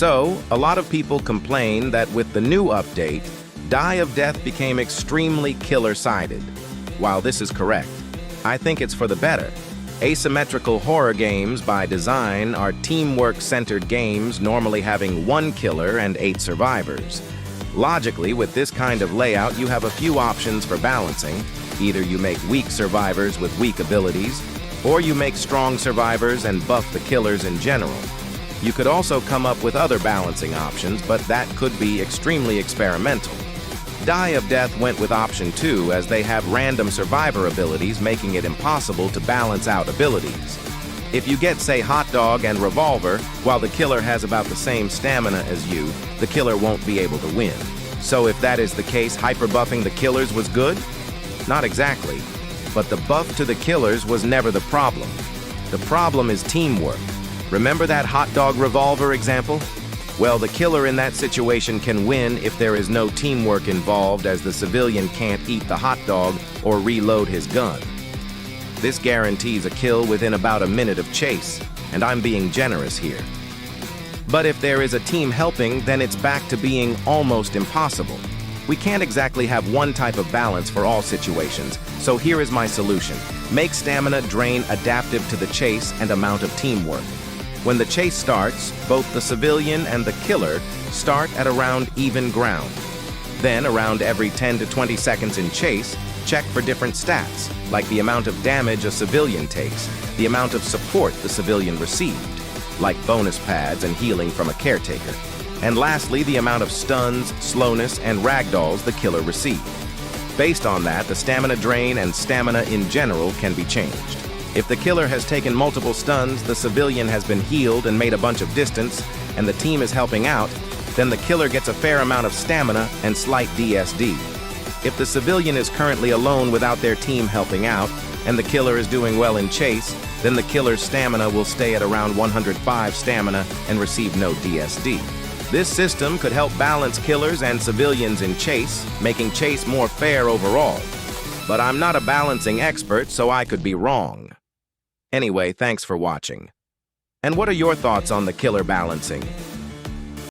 So, a lot of people complain that with the new update, Die of Death became extremely killer-sided. While this is correct, I think it's for the better. Asymmetrical horror games by design are teamwork-centered games normally having one killer and 8 survivors. Logically, with this kind of layout, you have a few options for balancing. Either you make weak survivors with weak abilities, or you make strong survivors and buff the killers in general. You could also come up with other balancing options, but that could be extremely experimental. Die of Death went with option 2 as they have random survivor abilities, making it impossible to balance out abilities. If you get, say, Hot Dog and Revolver, while the killer has about the same stamina as you, the killer won't be able to win. So if that is the case, hyper-buffing the killers was good? Not exactly, but the buff to the killers was never the problem. The problem is teamwork. Remember that Hot Dog Revolver example? Well, the killer in that situation can win if there is no teamwork involved, as the civilian can't eat the hot dog or reload his gun. This guarantees a kill within about a minute of chase, and I'm being generous here. But if there is a team helping, then it's back to being almost impossible. We can't exactly have one type of balance for all situations, so here is my solution. Make stamina drain adaptive to the chase and amount of teamwork. When the chase starts, both the civilian and the killer start at around even ground. Then, around every 10 to 20 seconds in chase, check for different stats, like the amount of damage a civilian takes, the amount of support the civilian received, like bonus pads and healing from a caretaker, and lastly, the amount of stuns, slowness, and ragdolls the killer received. Based on that, the stamina drain and stamina in general can be changed. If the killer has taken multiple stuns, the civilian has been healed and made a bunch of distance, and the team is helping out, then the killer gets a fair amount of stamina and slight DSD. If the civilian is currently alone without their team helping out, and the killer is doing well in chase, then the killer's stamina will stay at around 105 stamina and receive no DSD. This system could help balance killers and civilians in chase, making chase more fair overall. But I'm not a balancing expert, so I could be wrong. Anyway, thanks for watching. And what are your thoughts on the killer balancing?